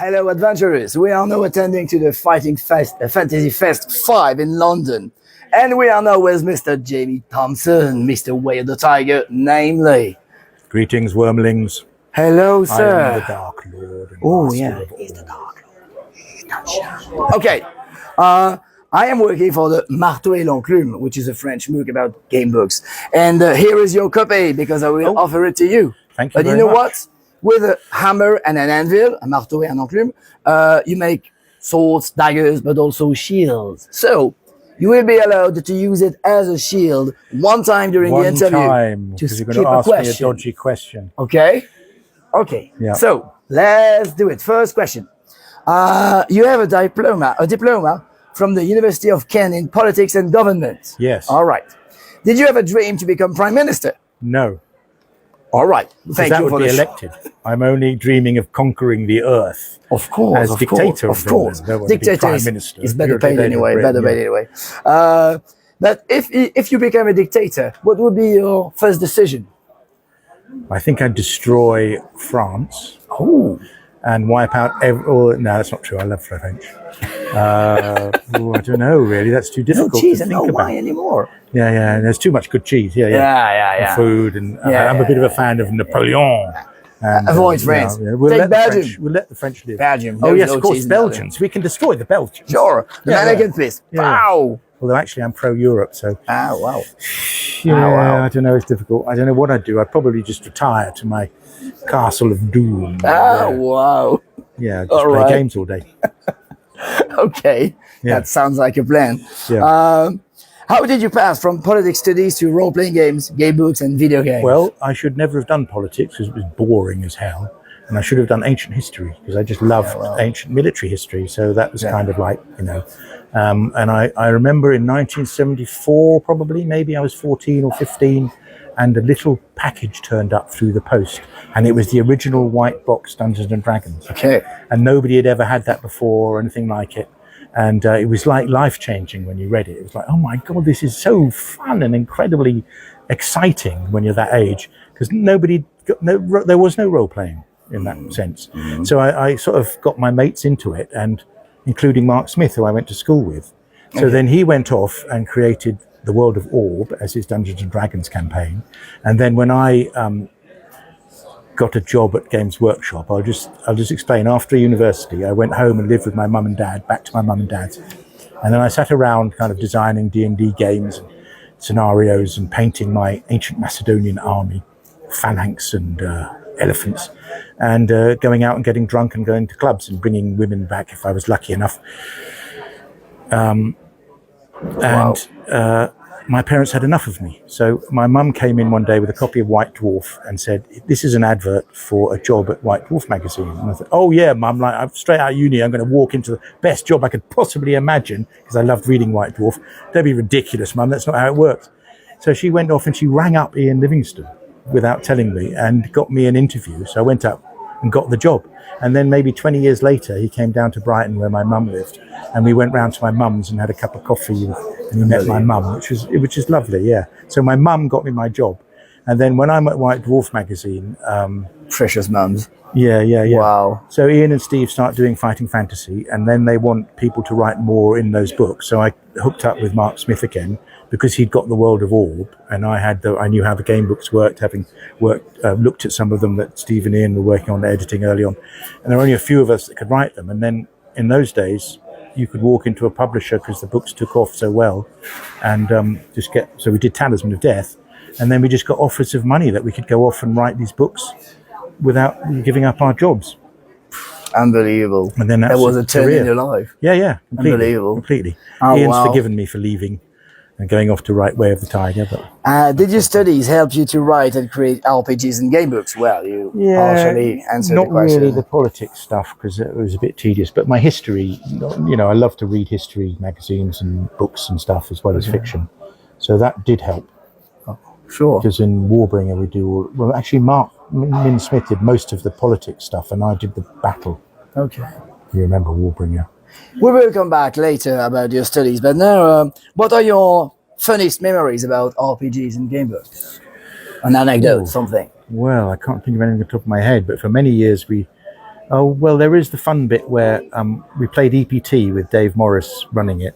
Hello, adventurers. We are now attending to the Fantasy Fest 5 in London. And we are now with Mr. Jamie Thomson, Mr. Way of the Tiger, namely. Greetings, wormlings. Hello, sir. I am the Dark Lord. Oh, yeah, he's the Dark Lord. Okay. I am working for the Marteau et l'Enclume, which is a French book about game books. And here is your copy, because I will offer it to you. Thank you But very you know much. what? With a hammer and an anvil, a marteau et un enclume, you make swords, daggers, but also shields. So, you will be allowed to use it as a shield one time during the interview. One time, because you're going to ask me a dodgy question. Okay? Okay. Yeah. So, let's do it. First question. You have a diploma from the University of Kent in politics and government. Yes. All right. Did you have a dream to become prime minister? No. All right. Thank that you would for be the elected. I'm only dreaming of conquering the earth. Of course, as dictator of course. Dictator Dictator is better paid anyway. Britain, But if you become a dictator, what would be your first decision? I think I'd destroy France. Oh. And wipe out no, that's not true. I love French. I don't know, really. That's too difficult. No cheese to and think no about. wine anymore. Yeah. There's too much good cheese. Yeah. And food, and I'm a bit of a fan of Napoleon. And, avoid France. We'll let the French live. Belgium. Oh yes, of course, Belgians. We can destroy the Belgians. Sure. The American piece. Wow. Although actually I'm pro-Europe, so. Wow. Yeah, I don't know. It's difficult. I don't know what I'd do. I'd probably just retire to my castle of doom. Wow. Yeah, just play games all day. Okay. Yeah. That sounds like a plan. Yeah. How did you pass from politics studies to role-playing games, game books, and video games? Well, I should never have done politics because it was boring as hell. And I should have done ancient history because I just loved ancient military history. So that was kind of like, and I remember in 1974, probably, maybe I was 14 or 15, and a little package turned up through the post. And it was the original white box Dungeons and Dragons. Okay. And nobody had ever had that before or anything like it. And it was like life-changing when you read it. It was like, oh my God, this is so fun and incredibly exciting when you're that age. Because there was no role-playing in that sense. Mm-hmm. So I sort of got my mates into it, and including Mark Smith, who I went to school with. So then he went off and created the World of Orb as his Dungeons and Dragons campaign. And then when I got a job at Games Workshop, I'll just explain. After university, I went home and lived with my mum and dad, back to my mum and dad's. And then I sat around kind of designing D&D games and scenarios and painting my ancient Macedonian army, phalanx and elephants, and going out and getting drunk and going to clubs and bringing women back if I was lucky enough. My parents had enough of me. So my mum came in one day with a copy of White Dwarf and said, this is an advert for a job at White Dwarf magazine. And I thought, oh yeah, Mum, I'm straight out of uni. I'm going to walk into the best job I could possibly imagine, because I loved reading White Dwarf. Don't be ridiculous, Mum. That's not how it works. So she went off and she rang up Ian Livingstone without telling me and got me an interview. So I went up and got the job. And then maybe 20 years later, he came down to Brighton where my mum lived, and we went round to my mum's and had a cup of coffee, and he met my mum, which was lovely, yeah. So my mum got me my job. And then when I'm at White Dwarf magazine... Precious mums. Yeah. Wow. So Ian and Steve start doing Fighting Fantasy, and then they want people to write more in those books. So I hooked up with Mark Smith again, because he'd got the World of Orb, and I knew how the game books worked, having looked at some of them that Steve and Ian were working on editing early on. And there were only a few of us that could write them. And then in those days, you could walk into a publisher because the books took off so well, and so we did Talisman of Death, and then we just got offers of money that we could go off and write these books without giving up our jobs. Unbelievable. And then that was a turn in your life. Yeah. Completely, unbelievable. Completely. Oh, Ian's forgiven me for leaving and going off to write Way of the Tiger. But did your studies help you to write and create RPGs and game books? Well, you partially answered the question. Not really the politics stuff, because it was a bit tedious, but my history, I love to read history magazines and books and stuff as well as fiction. So that did help. Oh, sure. Because in Warbringer actually Mark Min Smith did most of the politics stuff, and I did the battle. Okay. You remember Warbringer? We will come back later about your studies, but now, what are your funniest memories about RPGs and game books? An anecdote, something. Well, I can't think of anything off the top of my head, but for many years Oh, well, there is the fun bit where we played EPT with Dave Morris running it.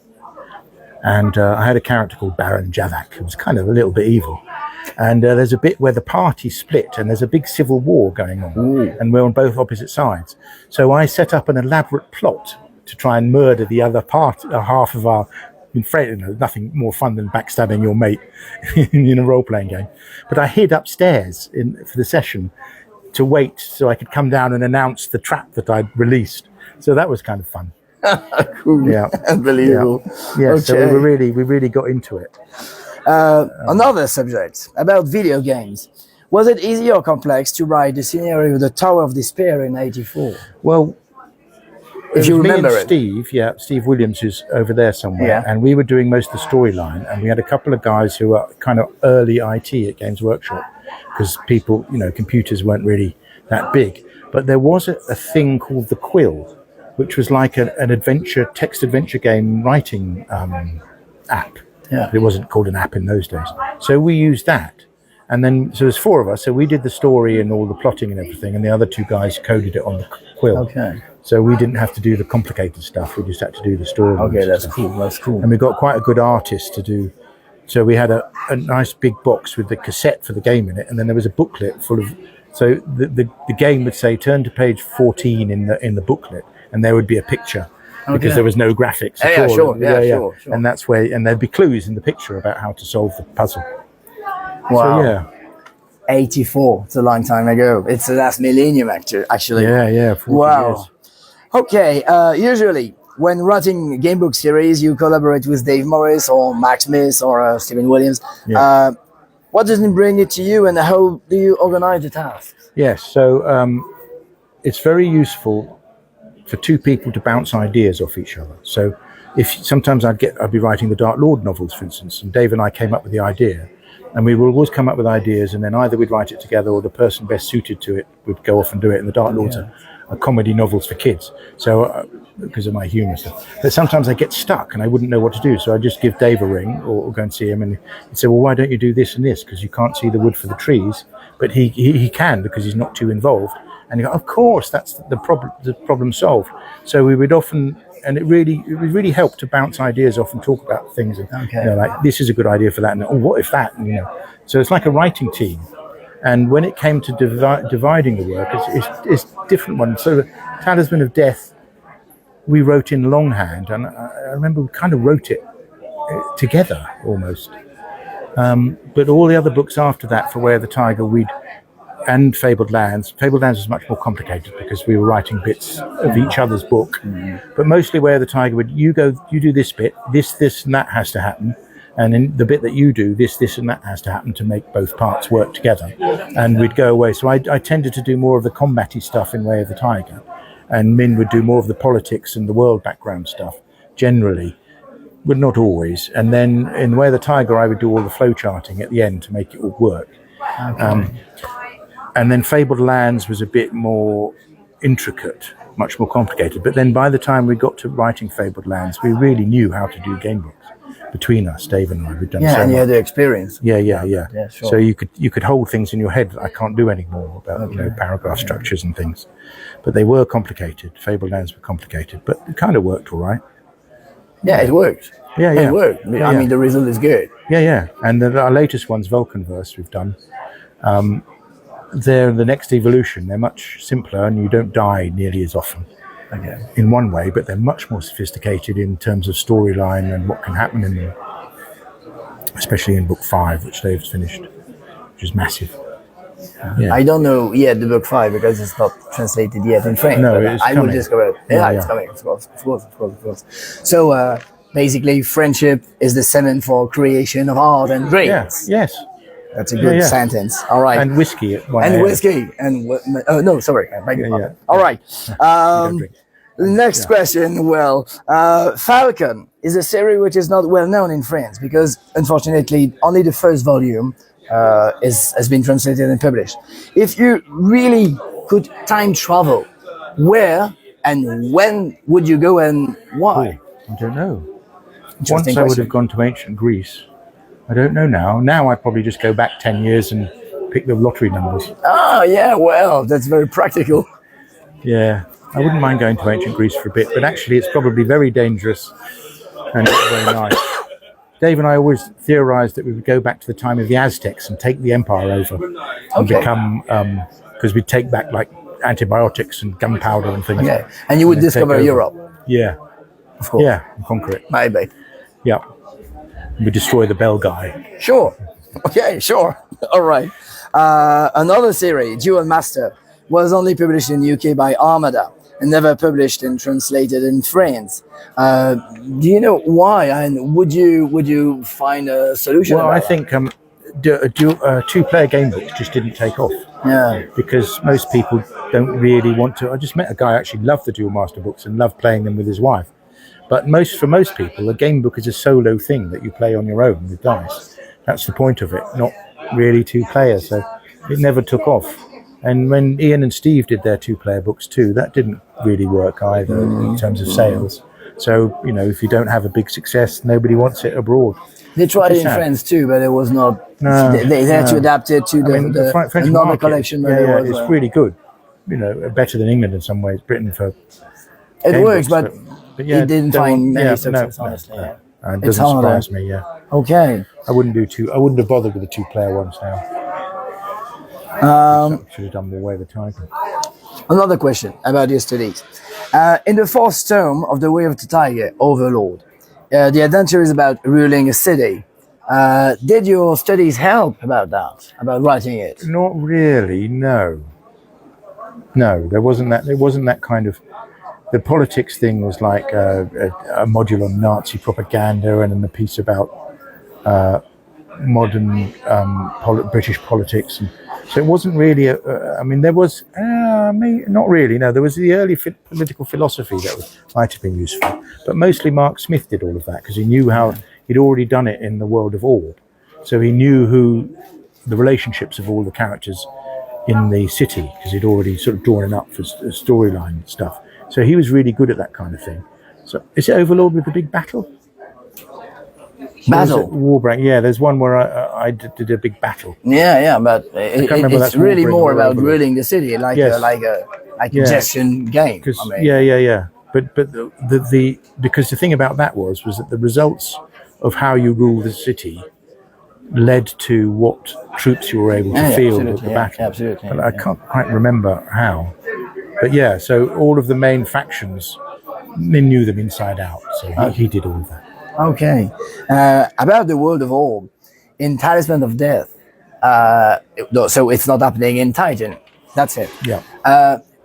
And I had a character called Baron Javak, who was kind of a little bit evil. And there's a bit where the party split and there's a big civil war going on. Ooh. And we're on both opposite sides. So I set up an elaborate plot to try and murder the other half of our friend. You know, nothing more fun than backstabbing your mate in a role-playing game. But I hid upstairs for the session to wait so I could come down and announce the trap that I'd released. So that was kind of fun. Cool. Yeah, unbelievable. Yeah, okay. So we really got into it. Another subject about video games. Was it easy or complex to write the scenario of the Tower of Despair in '84? Well, if you remember me and Steve Williams, who's over there somewhere, and we were doing most of the storyline, and we had a couple of guys who were kind of early IT at Games Workshop, because people, you know, computers weren't really that big. But there was a thing called the Quill, which was like an text adventure game writing app. Yeah. It wasn't called an app in those days. So we used that. And then, so there's four of us. So we did the story and all the plotting and everything. And the other two guys coded it on the Quill. Okay. So we didn't have to do the complicated stuff. We just had to do the story. Okay, that's cool. That's cool. And we got quite a good artist to do. So we had a nice big box with the cassette for the game in it. And then there was a booklet full of, so the game would say, turn to page 14 in the booklet. And there would be a picture because there was no graphics at all. Sure. And that's where, and there'd be clues in the picture about how to solve the puzzle. Wow. So, 84. It's a long time ago. It's the last millennium, actually. Yeah. 40 years. Okay. Usually, when writing game book series, you collaborate with Dave Morris or Max Smith or Stephen Williams. Yeah. What does it bring it to you, and how do you organize the tasks? Yes. So it's very useful for two people to bounce ideas off each other. So if sometimes I'd be writing the Dark Lord novels, for instance, and Dave and I came up with the idea, and we would always come up with ideas, and then either we'd write it together or the person best suited to it would go off and do it. And the Dark Lords are comedy novels for kids, so because of my humor stuff. But sometimes I get stuck and I wouldn't know what to do, so I just give Dave a ring or go and see him, and he'd say, well, why don't you do this and this? Because you can't see the wood for the trees, but he can, because he's not too involved. And you go, of course, that's the problem solved. So we would often, and it really helped to bounce ideas off and talk about things. And, you know, like, this is a good idea for that, and oh, what if that? And, you know, so it's like a writing team. And when it came to dividing the work, it's different ones. So the Talisman of Death, we wrote in longhand, and I remember we kind of wrote it together almost. But all the other books after that, for Way of the Tiger, and Fabled Lands. Fabled Lands was much more complicated because we were writing bits of each other's book. Mm-hmm. But mostly Way of the Tiger would, you do this bit, this and that has to happen. And in the bit that you do, this and that has to happen to make both parts work together. And we'd go away. So I tended to do more of the combat-y stuff in Way of the Tiger. And Min would do more of the politics and the world background stuff, generally, but not always. And then in Way of the Tiger, I would do all the flow charting at the end to make it all work. Okay. And then Fabled Lands was a bit more intricate, much more complicated. But then by the time we got to writing Fabled Lands, we really knew how to do game books between us, Dave and I. We'd done so and you much. had the experience. Yeah, sure. So you could hold things in your head that I can't do anymore about paragraph structures and things. But they were complicated. Fabled Lands were complicated, but it kind of worked all right. Yeah, it worked. Yeah. It worked. I mean, the result is good. Yeah. And our latest ones, Vulcanverse, we've done. They're the next evolution. They're much simpler, and you don't die nearly as often. Okay. In one way, but they're much more sophisticated in terms of storyline and what can happen in them. Especially in book 5, which Dave's finished, which is massive. I don't know yet the book 5 because it's not translated yet in French. No, it's coming. I will discover it. It's coming. Of course. So basically, friendship is the semen for creation of art and dreams. Yes. That's a good sentence. All right. And whiskey. Whiskey. No, sorry. All right. Next question. Well, Falcon is a series which is not well known in France because, unfortunately, only the first volume has been translated and published. If you really could time travel, where and when would you go and why? I don't know. Once I would have gone to ancient Greece. I don't know now. Now I'd probably just go back 10 years and pick the lottery numbers. Oh, yeah, well, that's very practical. Yeah, I wouldn't mind going to ancient Greece for a bit, but actually it's probably very dangerous and not very nice. Dave and I always theorized that we would go back to the time of the Aztecs and take the empire over and become, because we'd take back like antibiotics and gunpowder and things. Okay, and you would discover Europe. Yeah, of course. Yeah, and conquer it. Maybe. Yeah, we destroy the Belgae. Sure. Okay, sure. All right. Another series, Dual Master, was only published in the UK by Armada and never published and translated in France. Do you know why? And would you find a solution? Well, I think two-player game books just didn't take off. Yeah. Because most people don't really want to. I just met a guy who actually loved the Dual Master books and loved playing them with his wife. But for most people, a game book is a solo thing that you play on your own with dice. That's the point of it, not really two players. So it never took off. And when Ian and Steve did their two-player books too, that didn't really work either in terms of sales. So, you know, if you don't have a big success, nobody wants it abroad. They tried it in France too, but it was not. They had to adapt it to the French another collection. Yeah, it's really good. You know, better than England in some ways. Britain for it works, but it didn't find many success. Honestly, it doesn't surprise me. Yeah. Okay. I wouldn't have bothered with the two-player ones now. Should have done more Way of the Tiger. Another question about your studies. In the fourth tome of The Way of the Tiger, Overlord, the adventure is about ruling a city. Did your studies help about that, about writing it? Not really, no. No, there wasn't that kind of. The politics thing was like a module on Nazi propaganda, and then the piece about modern British politics. And so it wasn't really. I mean, there was not really. No, there was the early political philosophy that might have been useful, but mostly Mark Smith did all of that because he knew how he'd already done it in the world of Orb, so he knew who the relationships of all the characters in the city because he'd already sort of drawn it up for storyline stuff. So he was really good at that kind of thing. So is it Overlord with the big battle? Battle? Warbreak. Yeah, there's one where I did a big battle. Yeah, but it's really more about ruling the city, like a gestion game. I mean. Yeah. But the because the thing about that was that the results of how you rule the city led to what troops you were able to field at the battle. Absolutely. But I can't quite remember how. But yeah, so all of the main factions, they knew them inside out. So he did all of that. Okay. About the world of Orb, in Talisman of Death, so it's not happening in Titan. That's it. Yeah.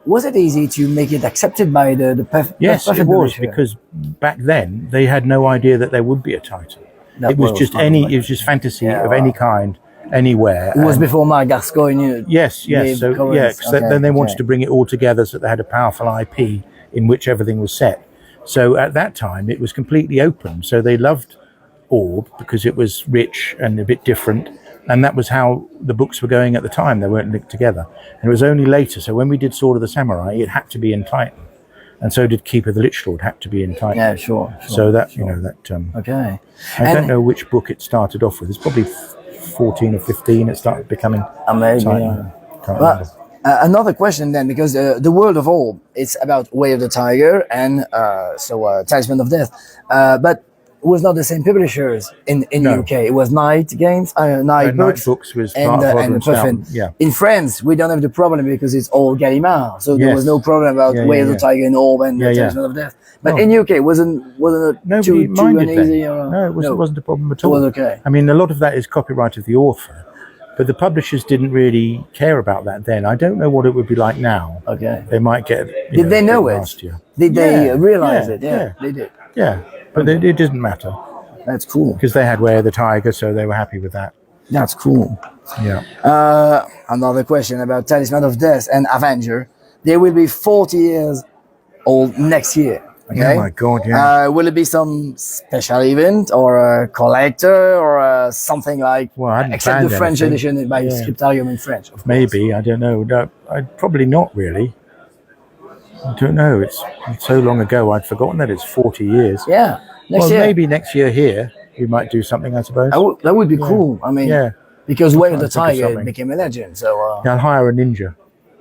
Was it easy to make it accepted by the Yes, it was, because back then they had no idea that there would be a Titan. It was just fantasy of any kind, anywhere. It was before Mark Gascoigne. Yes. Then they wanted to bring it all together so that they had a powerful IP in which everything was set. So at that time, it was completely open. So they loved Orb because it was rich and a bit different. And that was how the books were going at the time. They weren't linked together. And it was only later. So when we did Sword of the Samurai, it had to be in Titan. And so did Keeper of the Lich Lord, had to be in Titan. Yeah, sure. So that, okay. I don't know which book it started off with. It's probably 14 or 15 it started becoming amazing. Titan. Can't remember. Another question then, because the world of Orb, it's about Way of the Tiger and Talisman of Death, but it was not the same publishers in UK. It was Night Games, Night Books was part of Puffin. Yeah. In France, we don't have the problem because it's all Gallimard, so there was no problem about Way of the Tiger and Orb and Talisman of Death. But in UK, wasn't it too uneasy? No, it wasn't a problem at all. It was okay. I mean, a lot of that is copyright of the author. But the publishers didn't really care about that then. I don't know what it would be like now. Okay. They might get. Did they know it? Did they realize it? Yeah, they did. Yeah, but it didn't matter. That's cool. Because they had Way of the Tiger, so they were happy with that. That's cool. Yeah. Another question about Talisman of Death and Avenger. They will be 40 years old next year. Okay? Oh my God, yeah. Will it be some special event or a collector or something like, except the French edition by Scriptarium in French, of course. Maybe, I don't know. No, probably not really. I don't know. It's so long ago, I'd forgotten that it's 40 years. Yeah, next year. Maybe next year here, we might do something, I suppose. That would be cool. I mean, because Way of the Tiger became a legend. So I'll hire a ninja.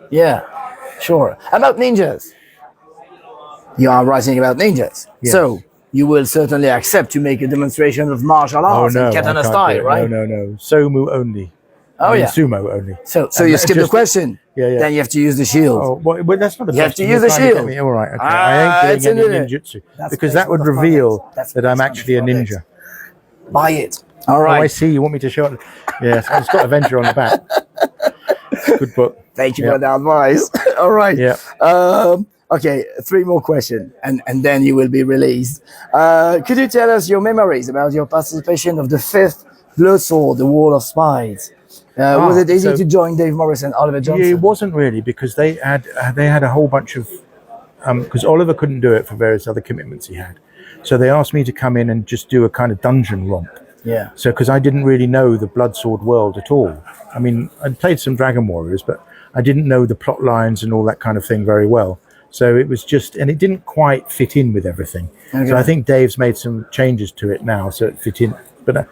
Yeah. Sure. About ninjas. You are writing about ninjas. Yes. So you will certainly accept to make a demonstration of martial arts and katana style, right? No. Somu only. Oh, yeah. Sumo only. So you skip the question. Yeah. Then you have to use the shield. Oh, well, that's not the You have to use the shield. All right, okay. I ain't doing any ninjutsu because that would reveal that I'm actually a ninja. Buy it. All right. Oh, I see. You want me to show it? Yes, it's got Avenger on the back. Good book. Thank you for the advice. All right. Yeah. Okay, 3 more questions, and then you will be released. Could you tell us your memories about your participation of the 5th Blood Sword, the Wall of Spies? Was it easy to join Dave Morris and Oliver Johnson? Yeah, it wasn't really, because they had a whole bunch of because Oliver couldn't do it for various other commitments he had, so they asked me to come in and just do a kind of dungeon romp. Yeah. So because I didn't really know the Blood Sword world at all. I mean, I'd played some Dragon Warriors, but I didn't know the plot lines and all that kind of thing very well. So it was just, and it didn't quite fit in with everything. Okay. So I think Dave's made some changes to it now, so it fit in. But I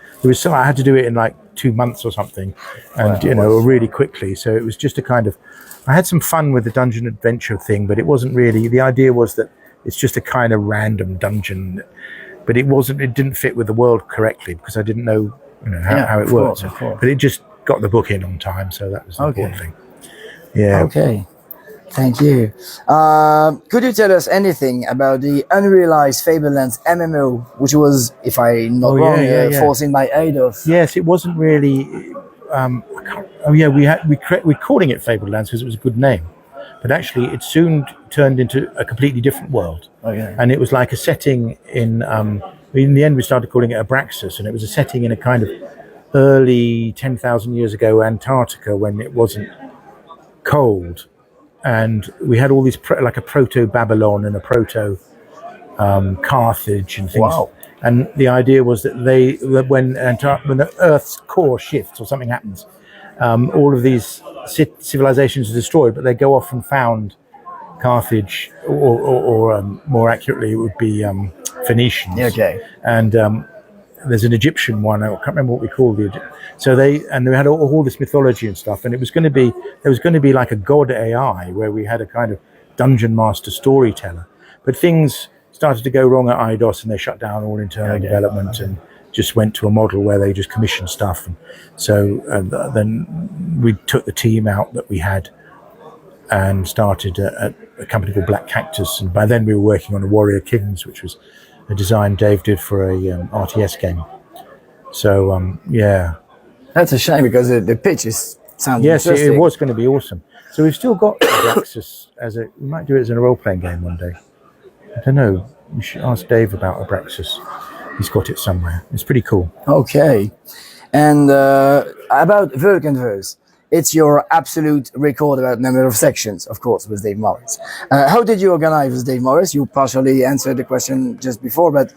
had to do it in like 2 months or something, and really quickly. So it was just a kind of, I had some fun with the dungeon adventure thing, but it wasn't really. The idea was that it's just a kind of random dungeon, but it didn't fit with the world correctly because I didn't know, how it worked. But it just got the book in on time, so that was the important thing. Yeah. Okay. Thank you. Could you tell us anything about the unrealized Fablelands MMO, which was, if I'm not wrong, foreseen by Eidos? Yes, it wasn't really. We're calling it Fablelands because it was a good name, but actually it soon turned into a completely different world. Okay. And it was like a setting in. In the end, we started calling it Abraxas, and it was a setting in a kind of early 10,000 years ago Antarctica when it wasn't cold. And we had all these like a proto-Babylon and a proto-Carthage and things. Wow. And the idea was that when the Earth's core shifts or something happens, all of these civilizations are destroyed, but they go off and found Carthage, or more accurately, it would be Phoenicians. Okay. And there's an Egyptian one. I can't remember what we called the. So they had all this mythology and stuff, and there was going to be like a god AI where we had a kind of dungeon master storyteller, but things started to go wrong at Eidos, and they shut down all internal development and just went to a model where they just commissioned stuff. And so then we took the team out that we had and started a company called Black Cactus, and by then we were working on a Warrior Kings, which was a design Dave did for a RTS game. So that's a shame because the pitch sounds interesting. It was going to be awesome. So we've still got Abraxas we might do it as a role-playing game one day. I don't know. We should ask Dave about Abraxas. He's got it somewhere. It's pretty cool. Okay. And about Vulcanverse, it's your absolute record about number of sections, of course, with Dave Morris. How did you organize with Dave Morris? You partially answered the question just before, but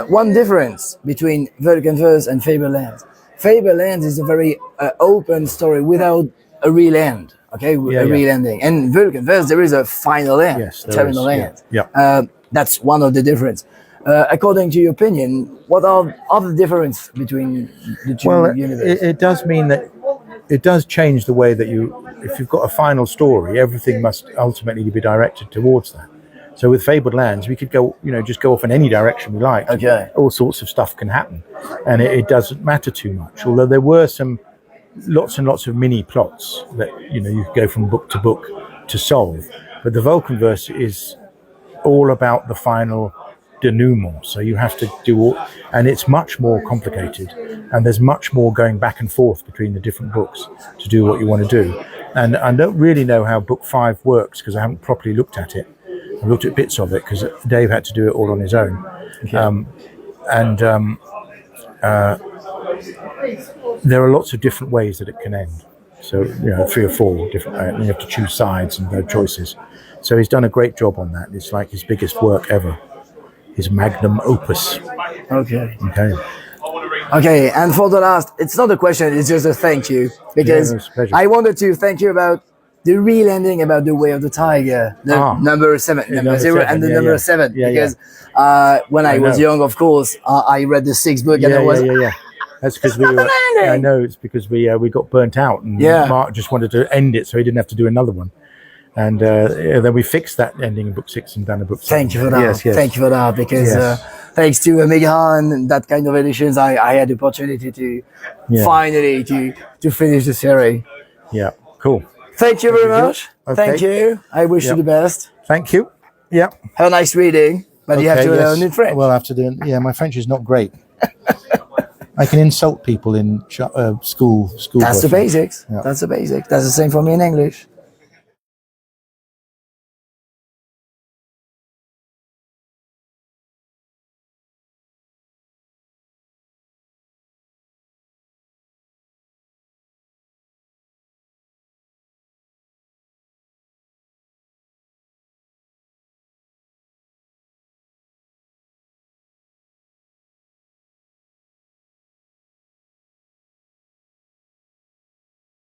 one difference between Vulcanverse and Fablelands. Fablelands is a very open story without a real end, real ending. And Vulcanverse, there is a final end, terminal end. Yeah. That's one of the difference. According to your opinion, what are the difference between the two universes? It does mean that it does change the way that if you've got a final story, everything must ultimately be directed towards that. So with Fabled Lands, we could go, just go off in any direction we like. Okay. All sorts of stuff can happen, and it doesn't matter too much. Although there were lots and lots of mini plots that you could go from book to book to solve. But the Vulcanverse is all about the final denouement. So you have to do and it's much more complicated, and there's much more going back and forth between the different books to do what you want to do. And I don't really know how book 5 works because I haven't properly looked at it. I looked at bits of it because Dave had to do it all on his own. Okay. There are lots of different ways that it can end. So 3 or 4 different. You have to choose sides and choices. So he's done a great job on that. It's like his biggest work ever. His magnum opus. Okay. And for the last, it's not a question, it's just a thank you, because I wanted to thank you about the real ending about the Way of the Tiger, number 7, number 0, and the number 7. Because when I was young, of course, I read the 6th book, and I was. That's because we were. I know it's because we got burnt out, and Mark just wanted to end it so he didn't have to do another one. And then we fixed that ending in book 6 and done a book 7. Thank you for that. Yes. Thank you for that, because Yes. thanks to Megan and that kind of editions, I had the opportunity to finally to finish the series. Yeah, cool. Thank you very much. Okay. Thank you. I wish you the best. Thank you. Yeah. Have a nice reading, but you have to learn in French. Well, I have to do. Yeah, my French is not great. I can insult people in school. That's the version. basics. Yeah. That's the basic. That's the same for me in English.